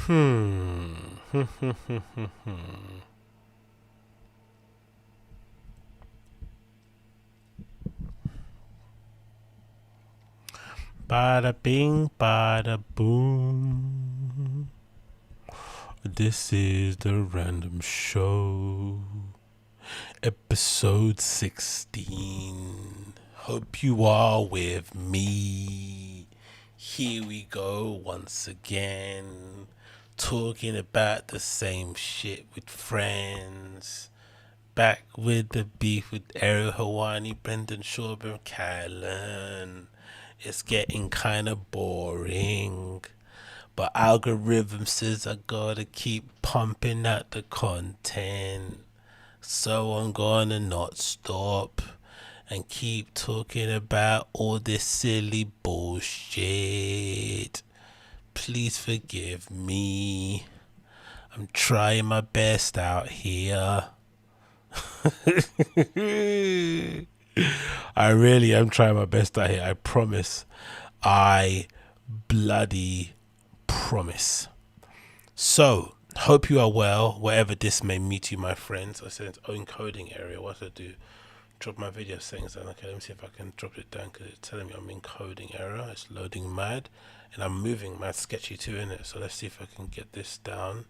Hmm. Bada bing, bada boom. This is the Random Show, episode 16. Hope you are with me. Here we go once again, talking about the same shit with friends. Back with the beef with Ariel Helwani, Schaub Bryan Callen. It's getting kind of boring, but algorithm says I gotta keep pumping out the content, so I'm gonna not stop and keep talking about all this silly bullshit. Please forgive me. I'm trying my best out here. I really am trying my best out here. I promise. I bloody promise. So, hope you are well, wherever this may meet you, my friends. I said it's encoding area. What do I do? Drop my video settings down. Okay, let me see if I can drop it down because it's telling me I'm in coding error. It's loading mad, and I'm moving mad sketchy too in it. So let's see if I can get this down.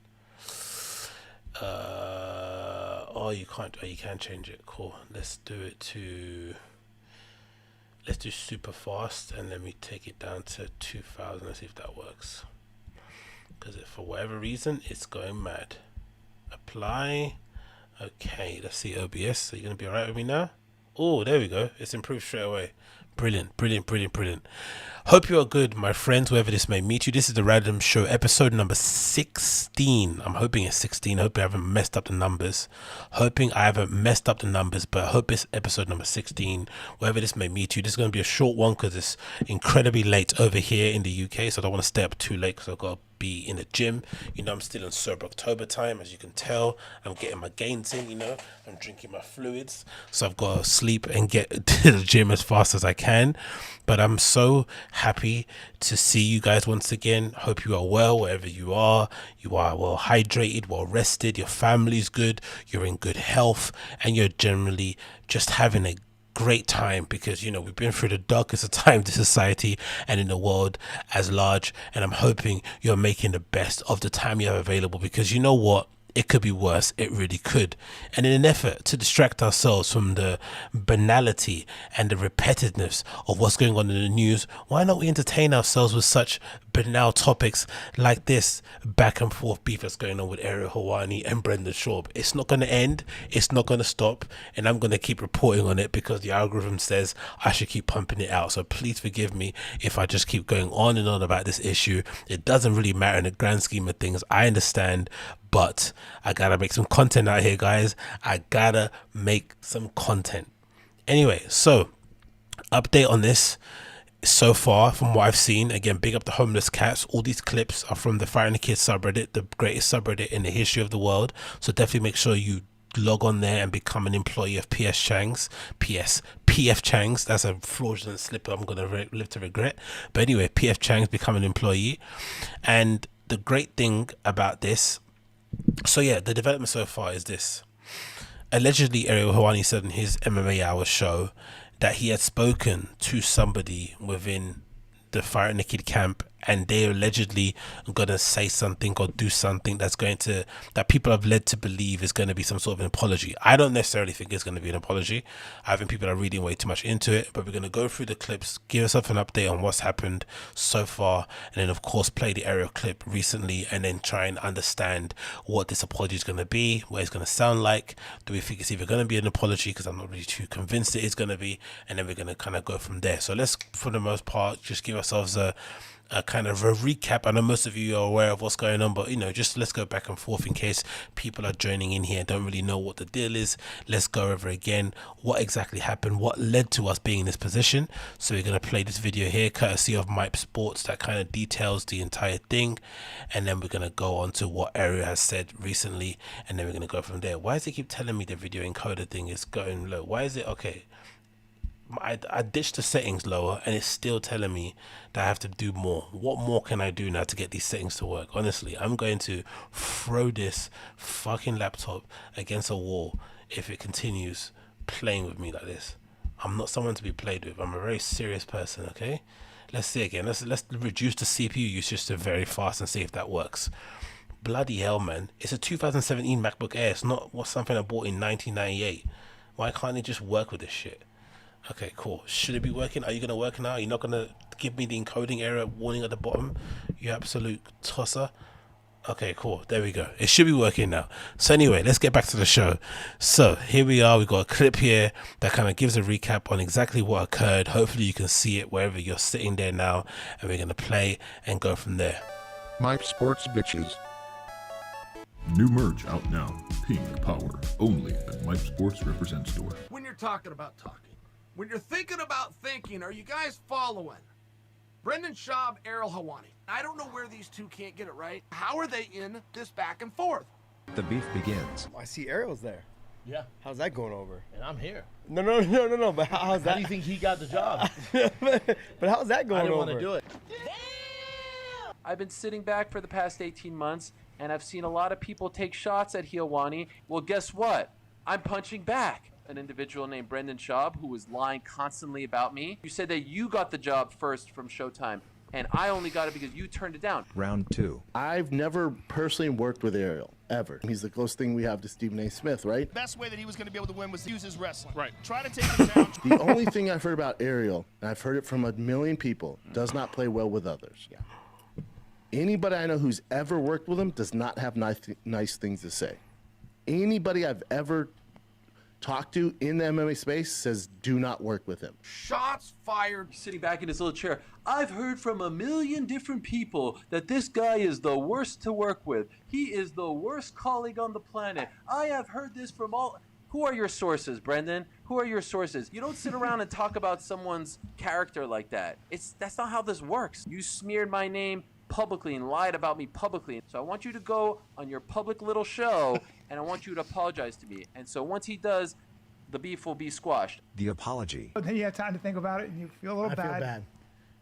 Oh, you can't. Oh, you can change it. Cool. Let's do it to. Let's do super fast, and let me take it down to 2000. Let's see if that works. Because for whatever reason, it's going mad. Apply. Okay, let's see OBS. Are you gonna be alright with me now? Oh, there we go. It's improved straight away. Brilliant, brilliant, brilliant, brilliant. Hope you are good, my friends, wherever this may meet you. This is the Random Show, episode number 16. I'm hoping it's 16. Hoping I haven't messed up the numbers. But I hope it's episode number 16, wherever this may meet you. This is going to be a short one because it's incredibly late over here in the UK, so I don't want to stay up too late because I've got to be in the gym. I'm still in sober October time, as you can tell. I'm getting my gains in, I'm drinking my fluids, so I've got to sleep and get to the gym as fast as I can. But I'm so happy to see you guys once again. Hope you are well wherever you are. You are well hydrated, well rested, your family's good, you're in good health, and you're generally just having a great time, because we've been through the darkest of times in society and in the world as large, and I'm hoping you're making the best of the time you have available, because you know what, it could be worse. It really could. And in an effort to distract ourselves from the banality and the repetitiveness of what's going on in the news, why not we entertain ourselves with such banal topics like this back and forth beef that's going on with Ariel Helwani and Schaub? It's not going to end. It's not going to stop. And I'm going to keep reporting on it because the algorithm says I should keep pumping it out. So please forgive me if I just keep going on and on about this issue. It doesn't really matter in the grand scheme of things. I understand. But I gotta make some content out here, guys. I gotta make some content. Anyway, so update on this. So far, from what I've seen, again, big up the homeless cats. All these clips are from the Fighting the Kids subreddit, the greatest subreddit in the history of the world. So definitely make sure you log on there and become an employee of PF Chang's. That's a fraudulent slip I'm gonna live to regret. But anyway, PF Chang's, become an employee. And the great thing about this, so yeah, the development so far is this. Allegedly, Ariel Helwani said in his MMA Hour show that he had spoken to somebody within the Fire and the Kid camp, and they're allegedly gonna say something or do something that people have led to believe is going to be some sort of an apology. I don't necessarily think it's going to be an apology. I think people are reading way too much into it, but we're going to go through the clips, give yourself an update on what's happened so far, and then of course play the Ariel clip recently, and then try and understand what this apology is going to be, what it's going to sound like. Do we think it's either going to be an apology, because I'm not really too convinced it is going to be, and then we're going to kind of go from there. So let's, for the most part, just give ourselves a kind of a recap. I know most of you are aware of what's going on, but just let's go back and forth in case people are joining in here and don't really know what the deal is. Let's go over again what exactly happened, what led to us being in this position. So we're going to play this video here courtesy of Mike Sports that kind of details the entire thing, and then we're going to go on to what Ariel has said recently, and then we're going to go from there. Why does it keep telling me the video encoder thing is going low? Why is it okay? I ditched the settings lower, and it's still telling me that I have to do more. What more can I do now to get these settings to work? Honestly, I'm going to throw this fucking laptop against a wall if it continues playing with me like this. I'm not someone to be played with. I'm a very serious person, okay? Let's see again. Let's reduce the CPU usage to very fast and see if that works. Bloody hell, man. It's a 2017 MacBook Air. It's not something I bought in 1998. Why can't it just work with this shit? Okay, cool. Should it be working? Are you going to work now? You're not going to give me the encoding error warning at the bottom? You absolute tosser. Okay, cool. There we go. It should be working now. So anyway, let's get back to the show. So here we are. We've got a clip here that kind of gives a recap on exactly what occurred. Hopefully you can see it wherever you're sitting there now. And we're going to play and go from there. My sports bitches. New merch out now. Pink Power. Only at Mike Sports Represent Store. When you're talking about talking, when you're thinking about thinking, are you guys following? Brendan Schaub, Ariel Helwani. I don't know where these two can't get it right. How are they in this back and forth? The beef begins. I see Ariel's there. Yeah. How's that going over? And I'm here. No. But how's that? How do you think he got the job? But how's that going over? I didn't want to do it. I've been sitting back for the past 18 months, and I've seen a lot of people take shots at Helwani. Well, guess what? I'm punching back. An individual named Brendan Schaub, who was lying constantly about me. You said that you got the job first from Showtime, and I only got it because you turned it down. Round 2. I've never personally worked with Ariel, ever. He's the closest thing we have to Stephen A. Smith, right? Best way that he was going to be able to win was to use his wrestling. Right. Try to take him down. The only thing I've heard about Ariel, and I've heard it from a million people, does not play well with others. Yeah. Anybody I know who's ever worked with him does not have nice things to say. Anybody I've ever talked to in the MMA space says do not work with him. Shots fired. Sitting back in his little chair. I've heard from a million different people that this guy is the worst to work with. He is the worst colleague on the planet. I have heard this from all... Who are your sources, Brendan? Who are your sources? You don't sit around and talk about someone's character like that. That's not how this works. You smeared my name publicly and lied about me publicly. So I want you to go on your public little show and I want you to apologize to me. And so once he does, the beef will be squashed. The apology. But then you have time to think about it and you feel a little bad. I feel bad.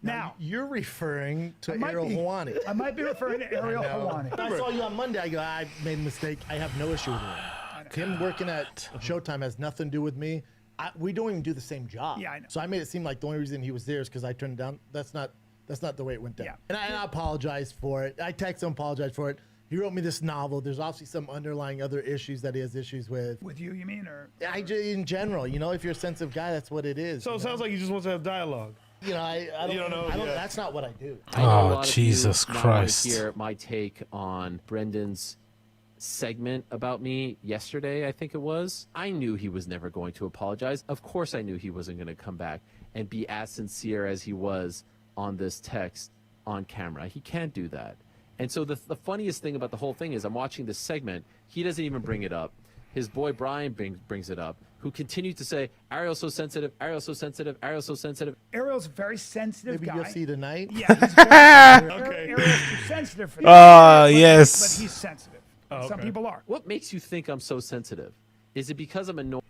Now, you're referring to Ariel Helwani. I might be referring to Ariel Helwani. I saw you on Monday. I go, I made a mistake. I have no issue with him. Him working at Showtime has nothing to do with me. We don't even do the same job. Yeah, I know. So I made it seem like the only reason he was there is because I turned it down. That's not the way it went down. Yeah. And I apologize for it. I texted him, apologize for it. He wrote me this novel. There's obviously some underlying other issues that he has issues with. With you mean? Or In general, you know, if you're a sensitive guy, that's what it is. So it sounds like you just want to have dialogue. You know, I don't know. Yeah. That's not what I do. I know a lot of Jesus you not Christ. want to hear my take on Brendan's segment about me yesterday, I think it was. I knew he was never going to apologize. Of course I knew he wasn't going to come back and be as sincere as he was on this text on camera. He can't do that. And so the funniest thing about the whole thing is I'm watching this segment. He doesn't even bring it up. His boy Brian brings it up, who continues to say, Ariel's so sensitive, Ariel's so sensitive, Ariel's so sensitive. Ariel's a very sensitive Maybe guy. you'll see tonight. Yeah, he's very, Okay. Ariel's too sensitive for that. Yes. But he's sensitive. Oh, Some okay. people are. What makes you think I'm so sensitive? Is it because I'm annoyed?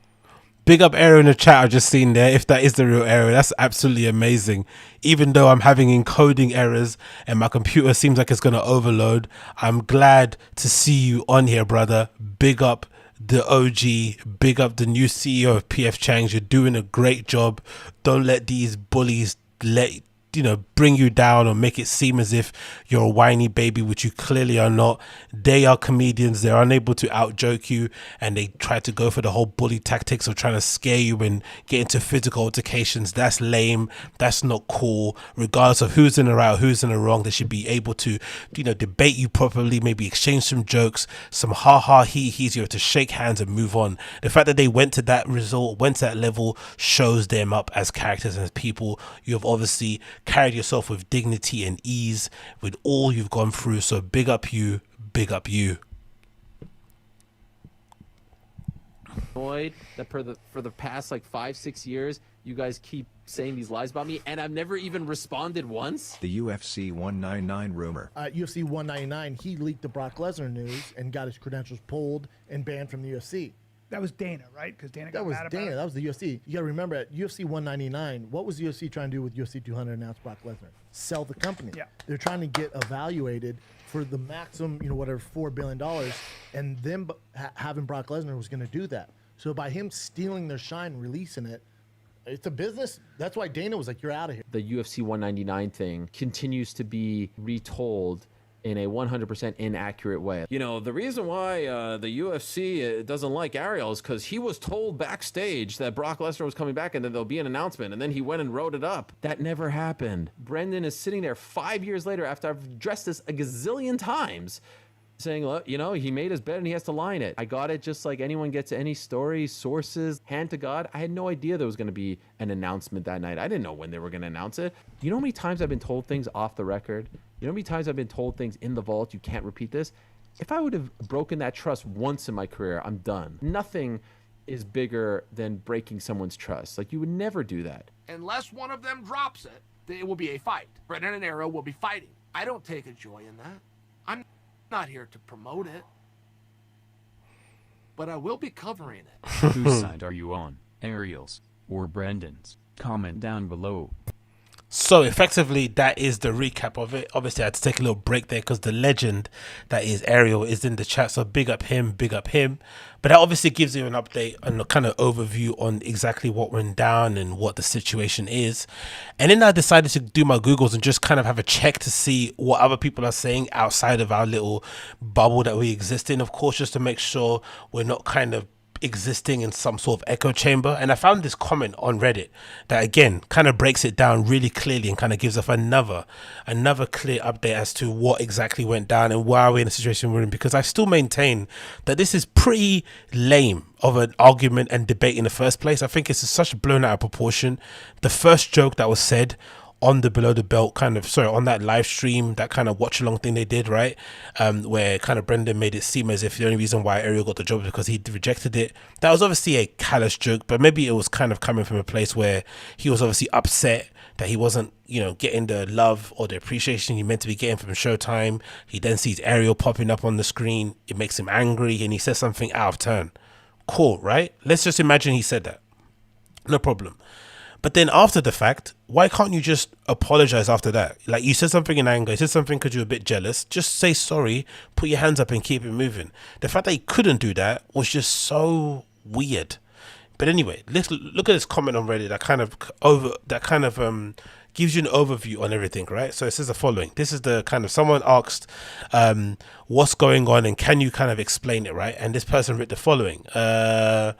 Big up Ariel in the chat I've just seen there. If that is the real Ariel, that's absolutely amazing. Even though I'm having encoding errors and my computer seems like it's going to overload, I'm glad to see you on here, brother. Big up the OG. Big up the new CEO of PF Chang's. You're doing a great job. Don't let these bullies bring you down or make it seem as if you're a whiny baby, which you clearly are not. They are comedians. They're unable to out joke you, and they try to go for the whole bully tactics of trying to scare you and get into physical altercations. That's lame. That's not cool. Regardless of who's in the right, who's in the wrong, they should be able to, debate you properly, maybe exchange some jokes, some ha-ha, he-he's, to shake hands and move on. The fact that they went to that result, went to that level, shows them up as characters and as people. You have obviously carried yourself with dignity and ease with all you've gone through. So big up you, big up you. Annoyed that for the past like 5-6 years, you guys keep saying these lies about me, and I've never even responded once. The UFC 199 rumor. UFC 199, he leaked the Brock Lesnar news and got his credentials pulled and banned from the UFC. That was Dana, right? Because Dana got That was mad about Dana. it. That was the UFC. You got to remember at UFC 199, what was UFC trying to do with UFC 200 announce Brock Lesnar? Sell the company. Yeah. They're trying to get evaluated for the maximum, whatever, $4 billion. And then having Brock Lesnar was going to do that. So by him stealing their shine, releasing it, it's a business. That's why Dana was like, you're out of here. The UFC 199 thing continues to be retold in a 100% inaccurate way. The reason why the UFC doesn't like Ariel is because he was told backstage that Brock Lesnar was coming back and then there'll be an announcement, and then he went and wrote it up. That never happened. Brendan is sitting there 5 years later after I've addressed this a gazillion times, saying, look, he made his bed and he has to line it. I got it just like anyone gets any story, sources, hand to God. I had no idea there was going to be an announcement that night. I didn't know when they were going to announce it. You know how many times I've been told things off the record? You know how many times I've been told things in the vault, you can't repeat this? If I would have broken that trust once in my career, I'm done. Nothing is bigger than breaking someone's trust. Like, you would never do that. Unless one of them drops it, it will be a fight. Brendan and Ariel will be fighting. I don't take a joy in that. I'm not here to promote it, but I will be covering it. Whose side are you on, Ariel's or Brendan's? Comment down below. So effectively, that is the recap of it. Obviously, I had to take a little break there because the legend that is Ariel is in the chat. So big up him, big up him. But that obviously gives you an update and a kind of overview on exactly what went down and what the situation is. And then I decided to do my Googles and just kind of have a check to see what other people are saying outside of our little bubble that we exist in, of course, just to make sure we're not kind of existing in some sort of echo chamber. And I found this comment on Reddit that again kind of breaks it down really clearly and kind of gives us another clear update as to what exactly went down and why we're in the situation we're in, because I still maintain that this is pretty lame of an argument and debate in the first place. I think it's such blown out of proportion. The first joke that was said on the Below the Belt on that live stream, that kind of watch along thing they did, right? Where kind of Brendan made it seem as if the only reason why Ariel got the job was because he rejected it. That was obviously a callous joke, but maybe it was kind of coming from a place where he was obviously upset that he wasn't, getting the love or the appreciation he meant to be getting from Showtime. He then sees Ariel popping up on the screen. It makes him angry and he says something out of turn. Cool, right? Let's just imagine he said that. No problem. But then after the fact, why can't you just apologize after that? Like, you said something in anger, you said something because you were a bit jealous. Just say sorry, put your hands up and keep it moving. The fact that he couldn't do that was just so weird. But anyway, let's look at this comment on Reddit that kind of gives you an overview on everything, right? So it says the following. This is the kind of, someone asked what's going on and can you kind of explain it, right? And this person wrote the following. A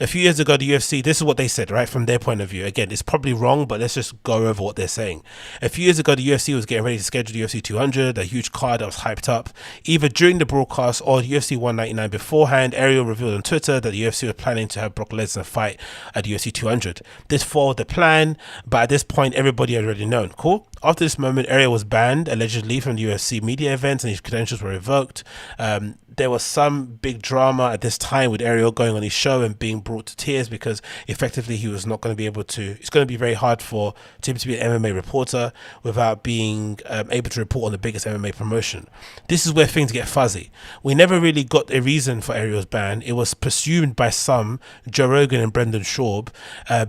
few years ago, the UFC, this is what they said, right? From their point of view. Again, it's probably wrong, but let's just go over what they're saying. A few years ago, the UFC was getting ready to schedule the UFC 200, a huge card that was hyped up. Either during the broadcast or the UFC 199 beforehand, Ariel revealed on Twitter that the UFC was planning to have Brock Lesnar fight at the UFC 200. This followed the plan, but at this point, everybody had already known. Cool. After this moment, Ariel was banned, allegedly, from the UFC media events and his credentials were revoked. There was some big drama at this time with Ariel going on his show and being brought to tears because effectively he was not going to be able to, it's going to be very hard for him to be an MMA reporter without being able to report on the biggest MMA promotion. This is where things get fuzzy. We never really got a reason for Ariel's ban. It was presumed by some, Joe Rogan and Brendan Schaub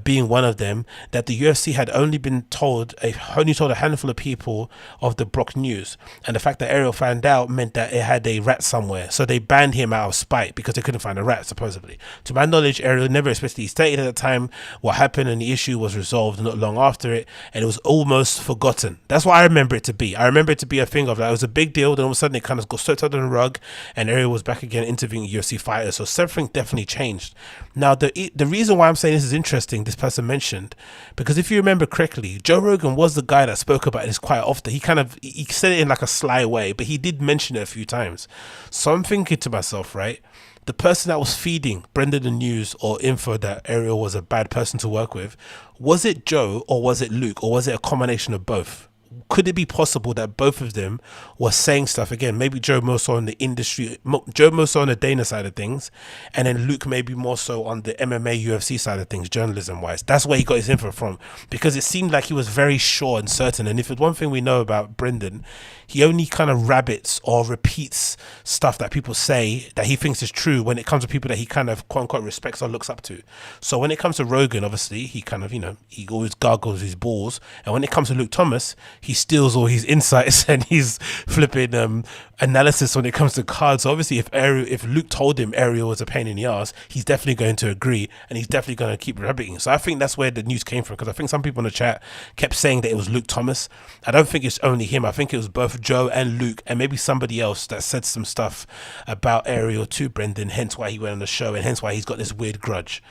being one of them, that the UFC had only told a handful of people of the Brock news, and the fact that Ariel found out meant that it had a rat somewhere, so they banned him out of spite because they couldn't find a rat, supposedly. To my knowledge, Ariel never explicitly stated at the time what happened, and the issue was resolved not long after it, and it was almost forgotten. That's what I remember it to be. I remember it to be a thing of like, it was a big deal, then all of a sudden it kind of got swept under the rug, and Ariel was back again interviewing UFC fighters, so something definitely changed. Now, the reason why I'm saying this is interesting, this person mentioned, because if you remember correctly, Joe Rogan was the guy that spoke about this quite often. He said it in like a sly way, but he did mention it a few times. So I'm thinking to myself, right, the person that was feeding Brendan the news or info that Ariel was a bad person to work with, was it Joe or was it Luke or was it a combination of both? could it be possible that both of them were saying stuff again? Maybe Joe more so on the industry, Joe more so on the Dana side of things, and then Luke maybe more so on the MMA UFC side of things, journalism wise. That's where he got his info from, because it seemed like he was very sure and certain. And if it's one thing we know about Brendan, he only kind of rabbits or repeats stuff that people say that he thinks is true when it comes to people that he kind of quote unquote respects or looks up to. So when it comes to Rogan, obviously he kind of, he always gargles his balls, and when it comes to Luke Thomas, he steals all his insights and his flipping analysis when it comes to cards. So obviously if Luke told him Ariel was a pain in the ass, he's definitely going to agree, and he's definitely going to keep rabbiting. So I think that's where the news came from, because I think some people in the chat kept saying that it was Luke Thomas. I don't think it's only him. I think it was both Joe and Luke, and maybe somebody else that said some stuff about Ariel to Brendan, hence why he went on the show, and hence why he's got this weird grudge.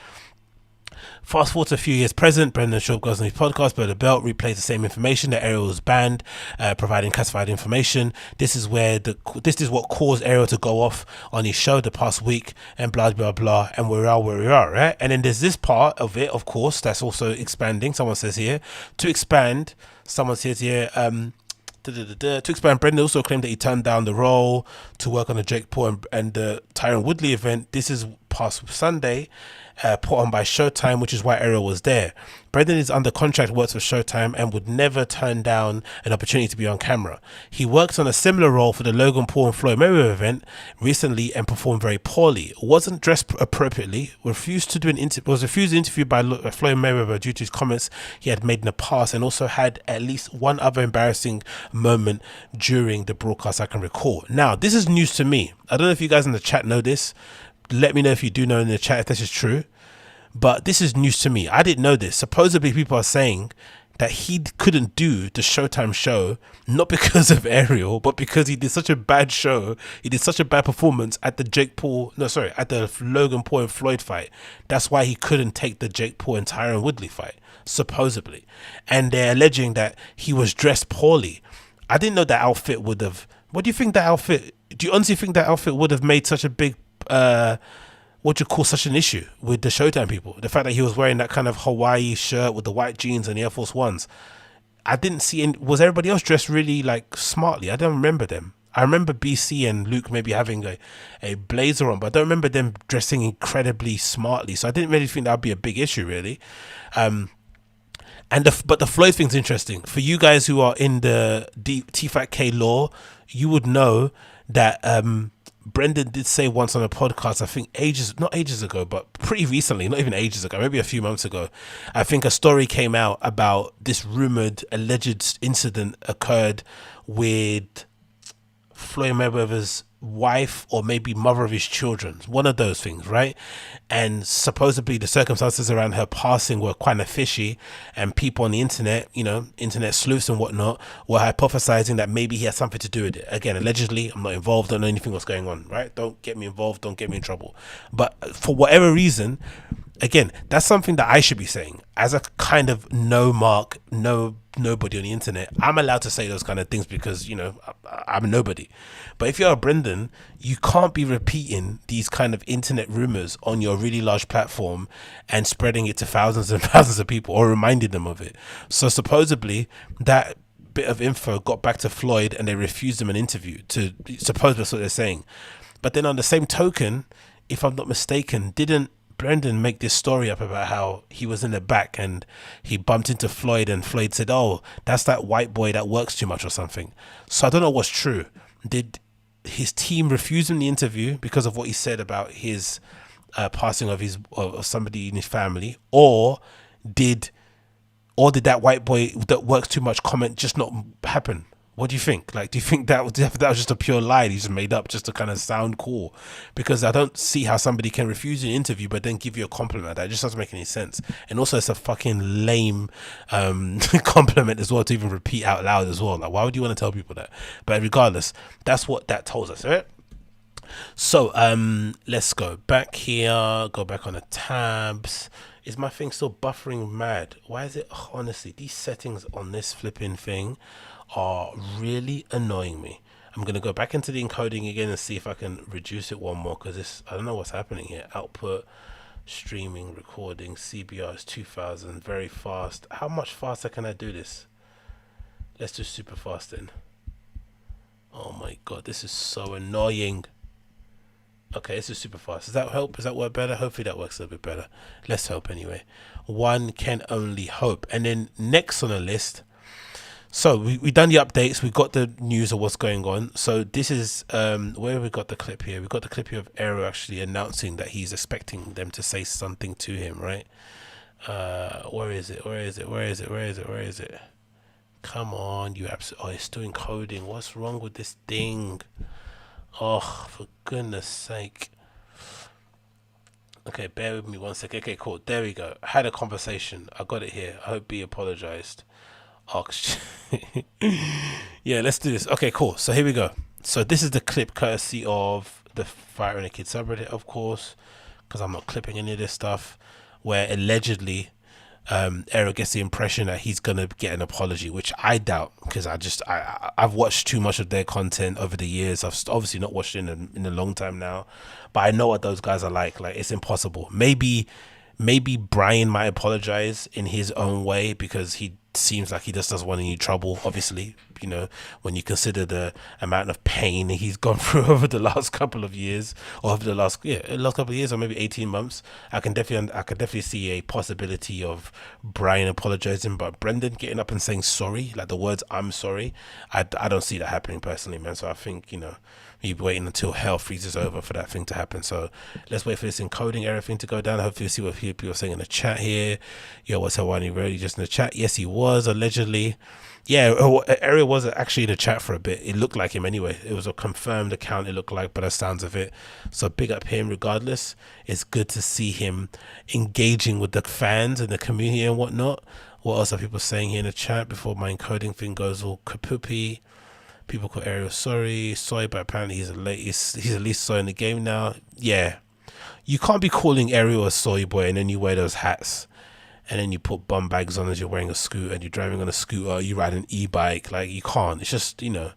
Fast forward to a few years present, Brendan Schaub goes on his podcast, Below the Belt, replays the same information that Ariel was banned, providing classified information. This is what caused Ariel to go off on his show the past week, and blah blah blah, and we're where we are, right? And then there's this part of it, of course, that's also expanding. Someone says here to expand. Someone says here. To expand, Brendan also claimed that he turned down the role to work on the Jake Paul and the Tyron Woodley event. This is past Sunday, put on by Showtime, which is why Ariel was there. Brendan is under contract, works for Showtime, and would never turn down an opportunity to be on camera. He worked on a similar role for the Logan Paul and Floyd Mayweather event recently and performed very poorly. Wasn't dressed appropriately. Was refused an interview by Floyd Mayweather due to his comments he had made in the past, and also had at least one other embarrassing moment during the broadcast I can recall. Now, this is news to me. I don't know if you guys in the chat know this. Let me know if you do know in the chat if this is true. But this is news to me. I didn't know this. Supposedly people are saying that he couldn't do the Showtime show, not because of Ariel, but because he did such a bad show. He did such a bad performance at the at the Logan Paul and Floyd fight. That's why he couldn't take the Jake Paul and Tyron Woodley fight, supposedly. And they're alleging that he was dressed poorly. I didn't know that outfit would have... What do you think that outfit... Do you honestly think that outfit would have made such a big... what you call such an issue with the Showtime people? The fact that he was wearing that kind of Hawaii shirt with the white jeans and the Air Force Ones. I didn't see any. Was everybody else dressed really like smartly? I don't remember them. I remember BC and Luke maybe having a blazer on, but I don't remember them dressing incredibly smartly. So I didn't really think that would be a big issue, really. But the Floyd thing's interesting. For you guys who are in the TFATK lore, you would know that Brendan did say once on a podcast, I think not ages ago, but pretty recently, not even ages ago, maybe a few months ago, I think a story came out about this rumored alleged incident occurred with Floyd Mayweather's wife, or maybe mother of his children, one of those things, right? And supposedly the circumstances around her passing were kind of fishy, and people on the internet, internet sleuths and whatnot, were hypothesizing that maybe he had something to do with it. Again, allegedly, I'm not involved, don't know anything what's going on, right? Don't get me involved, don't get me in trouble. But for whatever reason, again, that's something that I should be saying as a kind of nobody on the internet. I'm allowed to say those kind of things because I'm a nobody. But if you're a Brendan, you can't be repeating these kind of internet rumors on your really large platform and spreading it to thousands and thousands of people, or reminding them of it. So supposedly that bit of info got back to Floyd, and they refused him an interview. Suppose that's what they're saying. But then on the same token, if I'm not mistaken, didn't Brendan make this story up about how he was in the back and he bumped into Floyd, and Floyd said, "Oh, that's that white boy that works too much," or something. So I don't know what's true. Did his team refuse him the interview because of what he said about his passing of somebody in his family, or did that white boy that works too much comment just not happen? What do you think? Like, do you think that was just a pure lie he just made up just to kind of sound cool? Because I don't see how somebody can refuse an interview but then give you a compliment. That just doesn't make any sense. And also, it's a fucking lame compliment as well to even repeat out loud as well. Like, why would you want to tell people that? But regardless, that's what that tells us, right? So let's go back here. Go back on the tabs. Is my thing still buffering mad? Why is it? Oh, honestly, these settings on this flipping thing are really annoying me. I'm going to go back into the encoding again and see if I can reduce it one more, because I don't know what's happening here. Output, streaming, recording, CBR is 2000, very fast. How much faster can I do this? Let's do super fast then. Oh my god, this is so annoying. Okay, this is super fast. Does that help? Does that work better? Hopefully that works a little bit better. Let's hope anyway. One can only hope. And then next on the list, so we done the updates. We got the news of what's going on. So this is where we got the clip here. We got the clip here of Ariel actually announcing that he's expecting them to say something to him, right? Where is it? Where is it? Where is it? Where is it? Where is it? Come on, you absolutely. Oh, it's still encoding. What's wrong with this thing? Oh, for goodness sake. Okay, bear with me 1 second. Okay, cool. There we go. I had a conversation. I got it here. I hope he apologized. Oh, yeah, let's do this. Okay, cool. So here we go. So this is the clip courtesy of the Fire and the Kid subreddit, of course, because I'm not clipping any of this stuff, where allegedly Ariel gets the impression that he's gonna get an apology, which I doubt, because I've watched too much of their content over the years. I've obviously not watched it in a long time now, but I know what those guys are like. Like, it's impossible. Maybe Brian might apologize in his own way, because he seems like he just doesn't want any trouble, obviously, you know, when you consider the amount of pain he's gone through over the last couple of years, or over the last couple of years, or maybe 18 months. I can definitely see a possibility of Brian apologizing, but Brendan getting up and saying sorry, like the words "I'm sorry," I don't see that happening personally, man. So I think, you know, you'll be waiting until hell freezes over for that thing to happen. So let's wait for this encoding everything to go down. Hopefully we'll see what people are saying in the chat here. Yo, was Helwani really just in the chat? Yes, he was, allegedly. Yeah, Ariel was actually in the chat for a bit. It looked like him anyway. It was a confirmed account, it looked like, by the sounds of it. So big up him regardless. It's good to see him engaging with the fans and the community and whatnot. What else are people saying here in the chat before my encoding thing goes all kapoopy? People call Ariel sorry, but apparently he's at least soy in the game now. Yeah, you can't be calling Ariel a soy boy and then you wear those hats, and then you put bum bags on as you're wearing a scooter, and you're driving on a scooter, you ride an e-bike. Like, you can't. It's just, you know,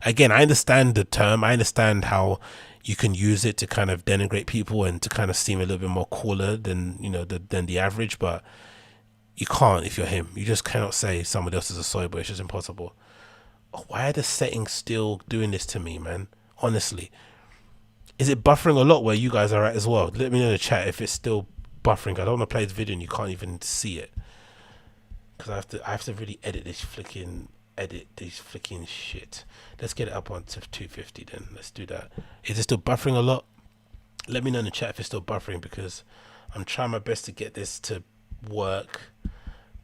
again, I understand the term. I understand how you can use it to kind of denigrate people and to kind of seem a little bit more cooler than, you know, than the average, but you can't if you're him. You just cannot say somebody else is a soy boy. It's just impossible. Why are the settings still doing this to me, man? Honestly, is it buffering a lot where you guys are at as well? Let me know in the chat if it's still buffering. I don't want to play this video and you can't even see it, because I have to really edit this flicking shit. Let's get it up on to 250 then. Let's do that. Is it still buffering a lot? Let me know in the chat if it's still buffering, because I'm trying my best to get this to work,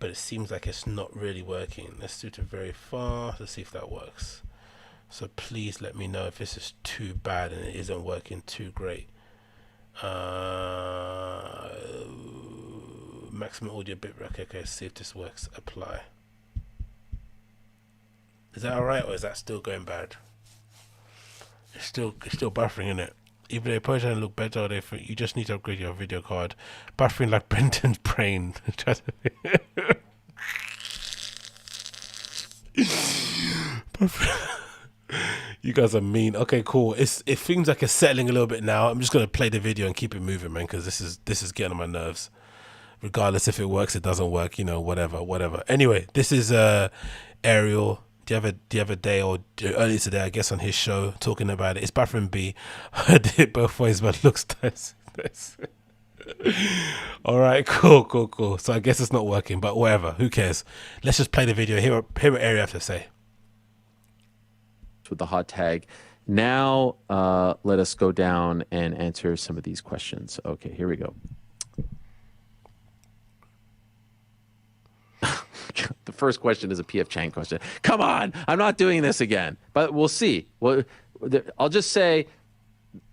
but it seems like it's not really working. Let's do it very fast. Let's see if that works. So please let me know if this is too bad and it isn't working too great. Maximum audio bitrate. Okay, see if this works. Apply. Is that alright, or is that still going bad? It's still buffering, isn't it? Even though Persian look better, or you just need to upgrade your video card. Buffering like Brendan's brain. You guys are mean. Okay, cool. It seems like it's settling a little bit now. I'm just gonna play the video and keep it moving, man, because this is getting on my nerves. Regardless if it works, it doesn't work, you know, whatever. Anyway, this is Ariel. Do you have a day, or earlier today, I guess, on his show, talking about it. It's buffering B. I did it both ways, but it looks nice. All right, cool. So I guess it's not working, but whatever. Who cares? Let's just play the video. Hear what Ariel have to say. With the hot tag. Now, let us go down and answer some of these questions. Okay, here we go. The first question is a PF Chang question. Come on, I'm not doing this again. But we'll see. Well, I'll just say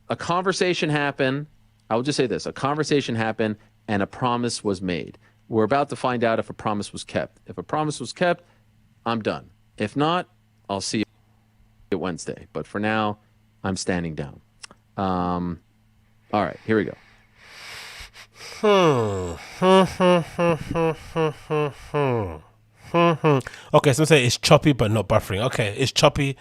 a conversation happened. I will just say this. A conversation happened and a promise was made. We're about to find out if a promise was kept. If a promise was kept, I'm done. If not, I'll see you Wednesday. But for now, I'm standing down. All right, here we go. Okay, so say it's choppy but not buffering. Okay, it's choppy.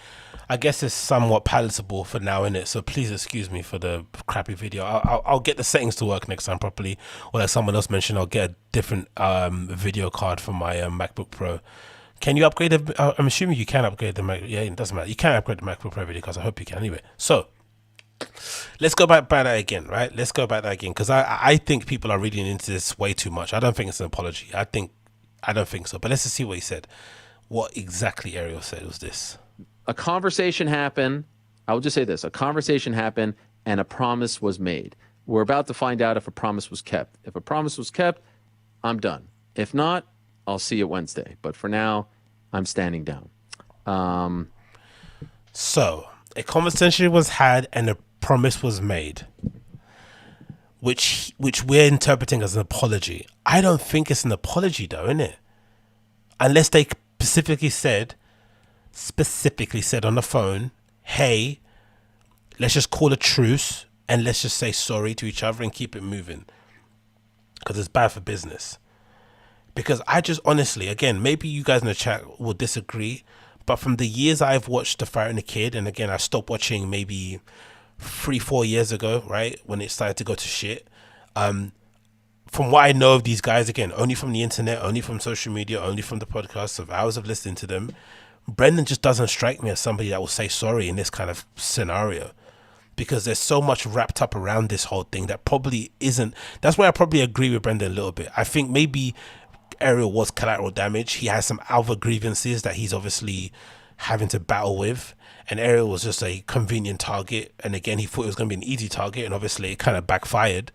I guess it's somewhat palatable for now, innit? So please excuse me for the crappy video. I'll get the settings to work next time properly. Or like someone else mentioned, I'll get a different video card for my MacBook Pro, Can you upgrade the? I'm assuming you can upgrade the Mac. Yeah, it doesn't matter. You can upgrade the MacBook Pro video cards. I hope you can. Anyway, so let's go back by that again, right? Let's go back that again because I think people are reading into this way too much. I don't think it's an apology. I don't think so. But let's just see what he said. What exactly Ariel said was this: a conversation happened. I will just say this: a conversation happened, and a promise was made. We're about to find out if a promise was kept. If a promise was kept, I'm done. If not, I'll see you Wednesday. But for now, I'm standing down. So a conversation was had and a promise was made, which we're interpreting as an apology. I don't think it's an apology though, isn't it? Unless they specifically said on the phone, hey, let's just call a truce and let's just say sorry to each other and keep it moving. Because it's bad for business. Because I just honestly, again, maybe you guys in the chat will disagree, but from the years I've watched The Fighter and the Kid, and again, I stopped watching maybe 3-4 years ago, right, when it started to go to shit. From what I know of these guys, again, only from the internet, only from social media, only from the podcasts of hours of listening to them, Brendan just doesn't strike me as somebody that will say sorry in this kind of scenario. Because there's so much wrapped up around this whole thing that probably isn't. That's why I probably agree with Brendan a little bit. I think maybe Ariel was collateral damage. He has some other grievances that he's obviously having to battle with. And Ariel was just a convenient target. And again, he thought it was going to be an easy target. And obviously it kind of backfired.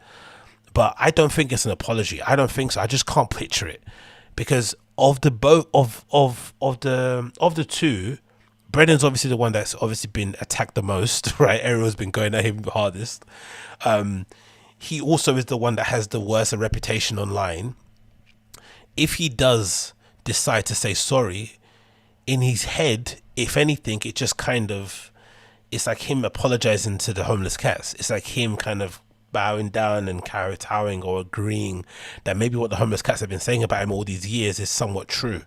But I don't think it's an apology. I don't think so. I just can't picture it. Because of the of the two, Brendan's obviously the one that's obviously been attacked the most, right? Ariel's been going at him the hardest. He also is the one that has the worst reputation online. If he does decide to say sorry, in his head, if anything, it just kind of, it's like him apologizing to the homeless cats. It's like him kind of bowing down and kowtowing or agreeing that maybe what the homeless cats have been saying about him all these years is somewhat true.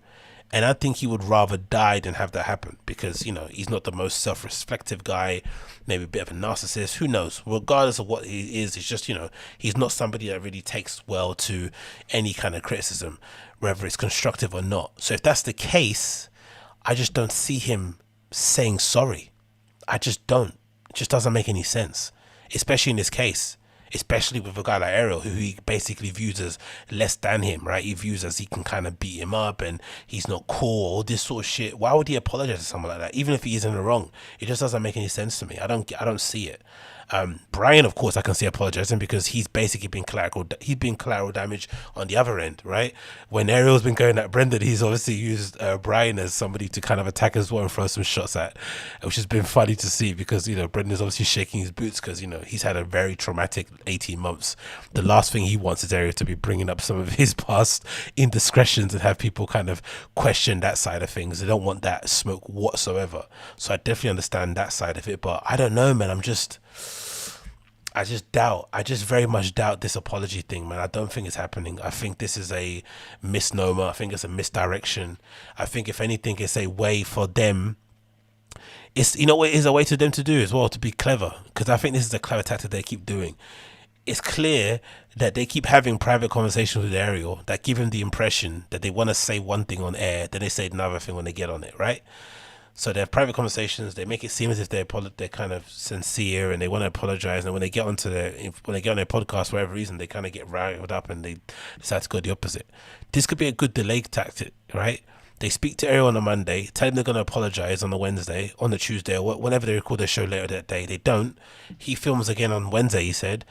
And I think he would rather die than have that happen because, you know, he's not the most self-reflective guy, maybe a bit of a narcissist, who knows? Regardless of what he is, it's just, you know, he's not somebody that really takes well to any kind of criticism, whether it's constructive or not. So if that's the case, I just don't see him saying sorry. I just don't. It just doesn't make any sense, especially in this case. Especially with a guy like Ariel, who he basically views as less than him, right? He views as he can kind of beat him up and he's not cool, all this sort of shit. Why would he apologize to someone like that? Even if he is in the wrong, it just doesn't make any sense to me. I don't see it. Brian, of course, I can see apologizing because he's basically been collateral damage on the other end, right? When Ariel's been going at Brendan, he's obviously used Brian as somebody to kind of attack as well and throw some shots at, which has been funny to see because, you know, Brendan's obviously shaking his boots because, you know, he's had a very traumatic 18 months. The last thing he wants is Ariel to be bringing up some of his past indiscretions and have people kind of question that side of things. They don't want that smoke whatsoever. So I definitely understand that side of it, but I don't know, man. I just very much doubt this apology thing, man. I don't think it's happening. I think this is a misnomer. I think it's a misdirection. I think if anything, it's a way for them. It's, you know what, it is a way to them to do as well, to be clever. Because I think this is a clever tactic they keep doing. It's clear that they keep having private conversations with Ariel that give him the impression that they want to say one thing on air, then they say another thing when they get on it, right? So they have private conversations. They make it seem as if they're kind of sincere and they want to apologize. And when they get on their podcast, for whatever reason, they kind of get riled up and they decide to go the opposite. This could be a good delay tactic, right? They speak to Ariel on a Monday, tell him they're going to apologize on the Wednesday, on the Tuesday, or whenever they record their show later that day. They don't. He films again on Wednesday, he said,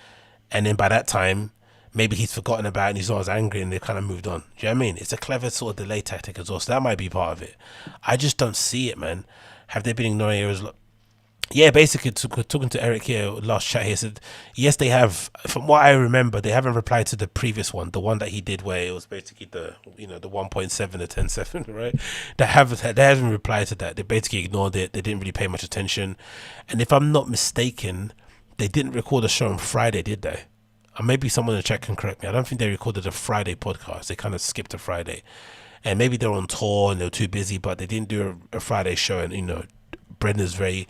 and then by that time, maybe he's forgotten about it and he's not as angry and they've kind of moved on. Do you know what I mean? It's a clever sort of delay tactic as well. So that might be part of it. I just don't see it, man. Have they been ignoring Ariel's... Yeah, basically, talking to Eric here, last chat here, said, yes, they have. From what I remember, they haven't replied to the previous one, the one that he did where it was basically the 1.7 to 10.7, right? They haven't replied to that. They basically ignored it. They didn't really pay much attention. And if I'm not mistaken, they didn't record a show on Friday, did they? Or maybe someone in the chat can correct me. I don't think they recorded a Friday podcast. They kind of skipped a Friday. And maybe they're on tour and they're too busy, but they didn't do a Friday show. And, you know, Brendan's very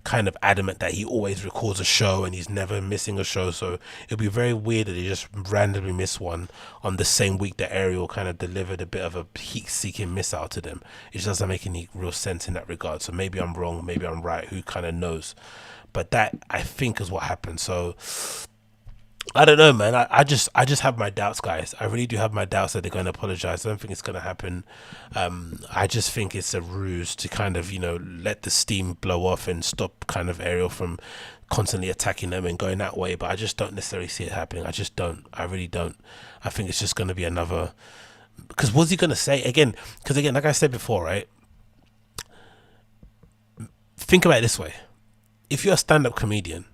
kind of adamant that he always records a show and he's never missing a show. So it'll be very weird that he just randomly missed one on the same week that Ariel kind of delivered a bit of a heat-seeking miss out to them. It just doesn't make any real sense in that regard. So maybe I'm wrong, maybe I'm right, who kind of knows. But that, I think, is what happened. So I don't know, man. I just have my doubts, guys. I really do have my doubts that they're going to apologize. I don't think it's going to happen. I just think it's a ruse to kind of, let the steam blow off and stop kind of Ariel from constantly attacking them and going that way. But I just don't necessarily see it happening. I just don't. I really don't. I think it's just going to be another. Because what's he going to say again? Because again, like I said before, right? Think about it this way: if you're a stand-up comedian,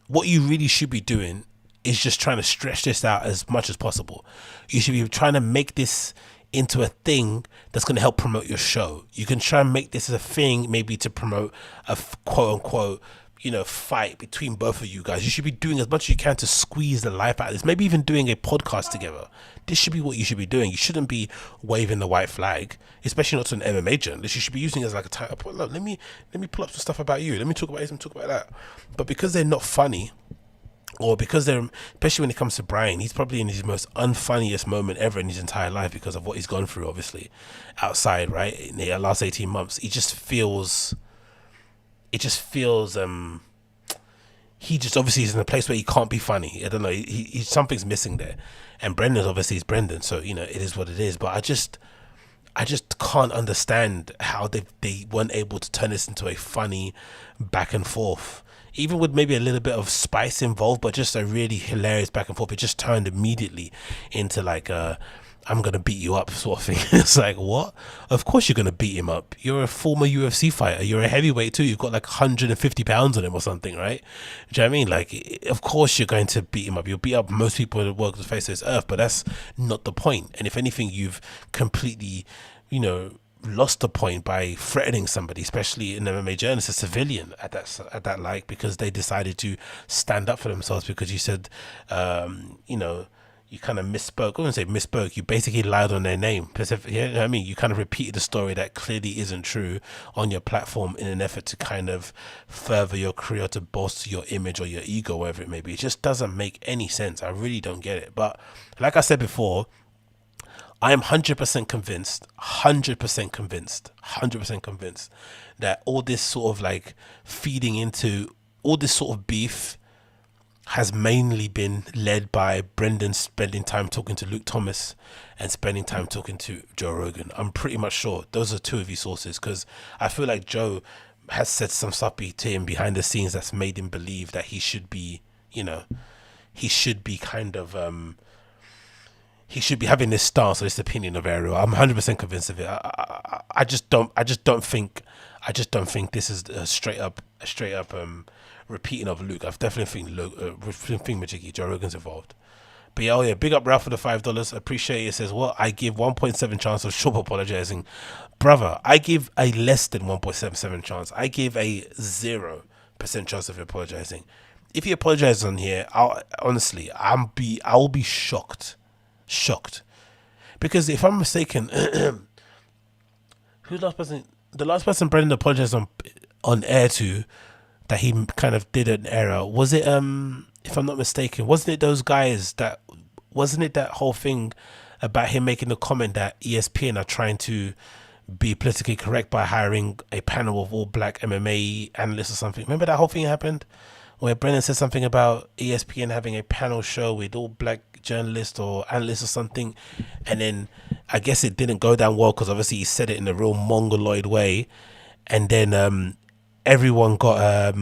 what you really should be doing is just trying to stretch this out as much as possible. You should be trying to make this into a thing that's going to help promote your show. You can try and make this as a thing, maybe to promote a quote unquote, fight between both of you guys. You should be doing as much as you can to squeeze the life out of this. Maybe even doing a podcast together. This should be what you should be doing. You shouldn't be waving the white flag, especially not to an MMA journalist. You should be using it as like a time. Look, let me pull up some stuff about you. Let me talk about this and talk about that. But because they're not funny, or because they're, especially when it comes to Bryan, he's probably in his most unfunniest moment ever in his entire life because of what he's gone through, obviously, outside, right? In the last 18 months. He just feels, he just obviously is in a place where he can't be funny. I don't know, he something's missing there. And Brendan obviously is Brendan, so, it is what it is. But I just can't understand how they weren't able to turn this into a funny back and forth. Even with maybe a little bit of spice involved, but just a really hilarious back and forth. It just turned immediately into like I'm going to beat you up sort of thing. It's like, what? Of course you're going to beat him up. You're a former UFC fighter. You're a heavyweight too. You've got like 150 pounds on him or something, right? Do you know what I mean? Like, of course you're going to beat him up. You'll beat up most people that walk the face of this earth, but that's not the point. And if anything, you've completely, lost the point by threatening somebody, especially an MMA journalist, a civilian at that like, because they decided to stand up for themselves because you said, you kind of misspoke. I wouldn't say misspoke. You basically lied on their name. You know what I mean? You kind of repeated a story that clearly isn't true on your platform in an effort to kind of further your career, to bolster your image or your ego, whatever it may be. It just doesn't make any sense. I really don't get it. But like I said before, I am 100% convinced that all this sort of like feeding into all this sort of beef has mainly been led by Brendan spending time talking to Luke Thomas and spending time talking to Joe Rogan. I'm pretty much sure those are two of his sources, because I feel like Joe has said some stuff to him behind the scenes that's made him believe that he should be, he should be kind of he should be having this stance or this opinion of Ariel. I'm 100% convinced of it. I just don't think this is a straight up repeating of Luke. I definitely think Majiki, Joe Rogan's involved. But yeah, big up Ralph for the $5. Appreciate it. It says, well, I give 1.7 chance of Schaub apologizing. Brother, I give a less than 1.77 chance. I give a 0% chance of apologizing. If he apologizes on here, I'll be shocked. Because if I'm mistaken, who's the last person? The last person Brendan apologized on air to, that he kind of did an error, was it if I'm not mistaken, wasn't it that whole thing about him making the comment that ESPN are trying to be politically correct by hiring a panel of all black MMA analysts or something? Remember that whole thing happened where Brendan said something about ESPN having a panel show with all black journalists or analysts or something, and then I guess it didn't go down well because obviously he said it in a real mongoloid way, and then everyone got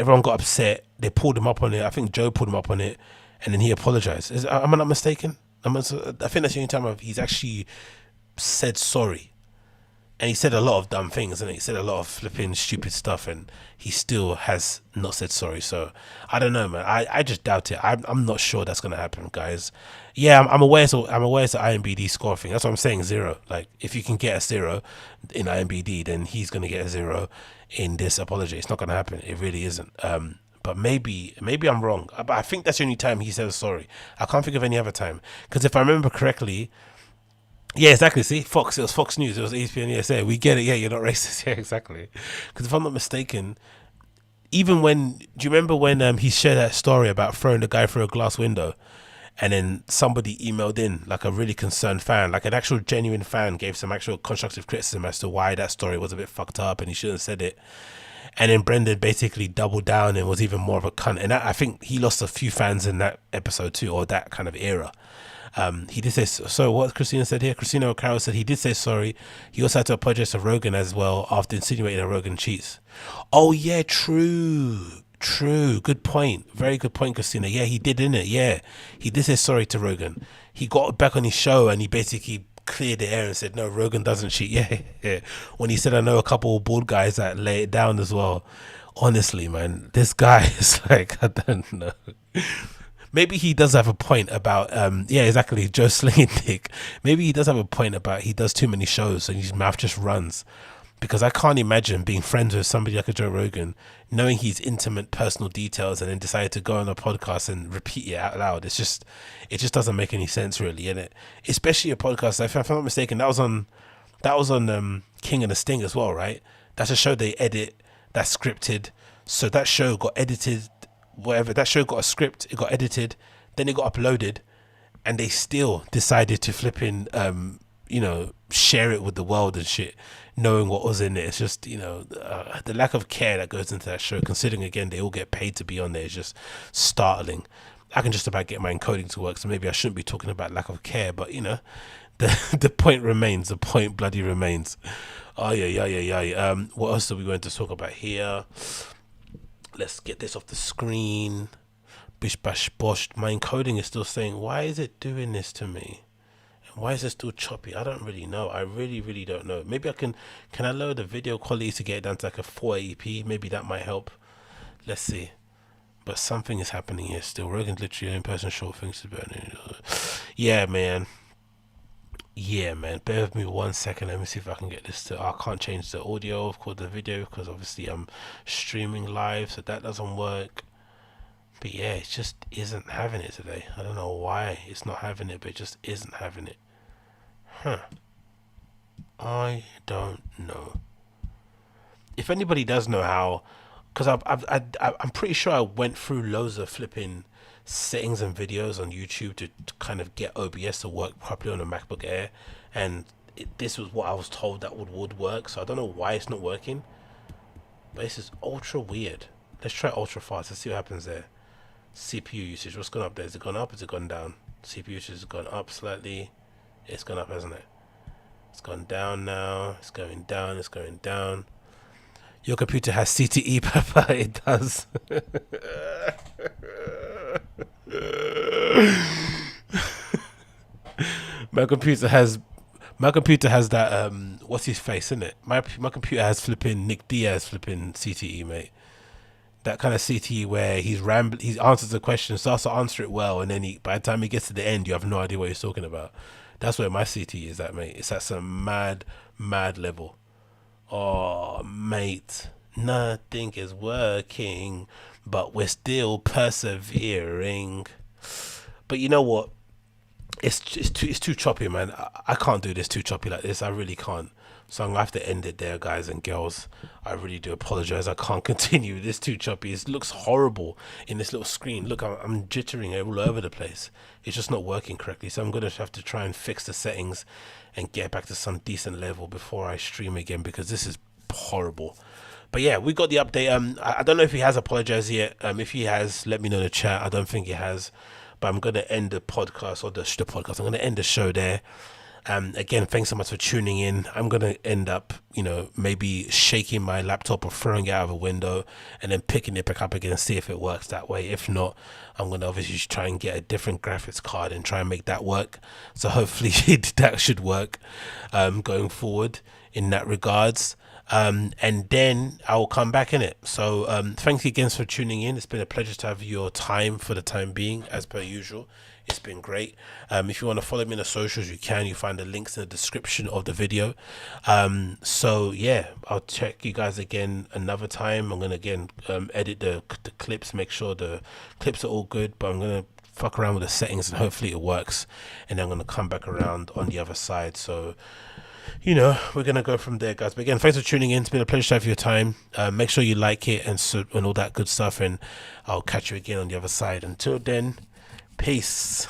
upset. They pulled him up on it. I think Joe pulled him up on it, and then he apologized. Am I not mistaken? I think that's the only time he's actually said sorry. And he said a lot of dumb things, and he said a lot of flipping stupid stuff, and he still has not said sorry. So I don't know, man. I just doubt it. I'm not sure that's gonna happen, guys. Yeah, I'm aware. So I'm aware it's the IMBD score thing. That's what I'm saying. 0. Like, if you can get a 0 in IMBD, then he's gonna get a 0 in this apology. It's not gonna happen. It really isn't. But maybe I'm wrong. But I think that's the only time he says sorry. I can't think of any other time, because if I remember correctly, Yeah, exactly. See, Fox. It was Fox News. It was ESPN. USA. We get it. Yeah, you're not racist. Yeah, exactly. Because if I'm not mistaken, even when do you remember when he shared that story about throwing the guy through a glass window, and then somebody emailed in, like a really concerned fan, like an actual genuine fan, gave some actual constructive criticism as to why that story was a bit fucked up and he shouldn't have said it. And then Brendan basically doubled down and was even more of a cunt. And I think he lost a few fans in that episode too, or that kind of era. He did say so. What Christina said here, Christina O'Carroll said he did say sorry. He also had to apologize to Rogan as well after insinuating that Rogan cheats. Oh yeah, true. Good point. Very good point, Christina. Yeah, he did, innit? Yeah, he did say sorry to Rogan. He got back on his show and he basically cleared the air and said, no, Rogan doesn't cheat. Yeah. When he said, I know a couple of bald guys that lay it down as well. Honestly, man, this guy is like, I don't know. Maybe he does have a point about, yeah, exactly, Joe slinging dick. Maybe he does have a point about he does too many shows and his mouth just runs. Because I can't imagine being friends with somebody like a Joe Rogan, knowing his intimate personal details and then decided to go on a podcast and repeat it out loud. It just doesn't make any sense really, innit? Especially a podcast, if I'm not mistaken, that was on King and the Sting as well, right? That's a show they edit, that's scripted. So that show got edited, whatever, that show got a script, it got edited, then it got uploaded, and they still decided to flip in, share it with the world and shit, knowing what was in it. It's just, the lack of care that goes into that show, considering again they all get paid to be on there, is just startling. I can just about get my encoding to work, so maybe I shouldn't be talking about lack of care, but the point remains, the point bloody remains. Oh yeah. What else are we going to talk about here? Let's get this off the screen. Bish bash bosh. My encoding is still saying, why is it doing this to me? Why is it still choppy? I don't really know. I really don't know. Maybe I can I lower the video quality to get it down to like a 480p? Maybe that might help. Let's see. But something is happening here still. Rogan's literally in-person short things about it. Yeah, man. Bear with me 1 second. Let me see if I can get this to... I can't change the audio, of course, the video, because obviously I'm streaming live, so that doesn't work. But yeah, it just isn't having it today. I don't know why it's not having it, but it just isn't having it. I don't know. If anybody does know how, because I'm pretty sure I went through loads of flipping settings and videos on YouTube to kind of get OBS to work properly on a MacBook Air, and this was what I was told that would work. So I don't know why it's not working, but this is ultra weird. Let's try ultra fast. Let's see what happens there. CPU usage, what's gone up there? Is it gone up? Has it gone down? CPU usage has gone up slightly. It's gone up, hasn't it? It's gone down now. It's going down. It's going down. Your computer has CTE, Papa. It does. My computer has that what's his face, isn't it? My computer has flipping Nick Diaz flipping CTE, mate. That kind of CTE where he answers the question, starts to answer it well, and then by the time he gets to the end, you have no idea what he's talking about. That's where my CTE is at, mate. It's at some mad level. Oh, mate, nothing is working, but we're still persevering. But you know what? It's too choppy, man. I can't do this too choppy like this. I really can't. So I'm gonna have to end it there, guys and girls. I really do apologize. I can't continue. This too choppy. It looks horrible in this little screen. Look, I'm jittering all over the place. It's just not working correctly. So I'm gonna have to try and fix the settings and get back to some decent level before I stream again, because this is horrible. But yeah, we got the update. I don't know if he has apologized yet. If he has, let me know in the chat. I don't think he has. But I'm gonna end the podcast, or the podcast. I'm gonna end the show there. Again, thanks so much for tuning in. I'm going to end up, maybe shaking my laptop or throwing it out of a window and then picking it back up again and see if it works that way. If not, I'm going to obviously try and get a different graphics card and try and make that work. So hopefully that should work going forward in that regards. And then I will come back in it. So thanks again for tuning in. It's been a pleasure to have your time for the time being, as per usual. It's been great. If you want to follow me on the socials, you can. You find the links in the description of the video. So yeah, I'll check you guys again another time. I'm gonna again edit the clips, make sure the clips are all good. But I'm gonna fuck around with the settings, and hopefully it works. And then I'm gonna come back around on the other side. So, you know, we're gonna go from there, guys. But again, thanks for tuning in. It's been a pleasure to have your time. Make sure you like it and all that good stuff, and I'll catch you again on the other side. Until then, peace.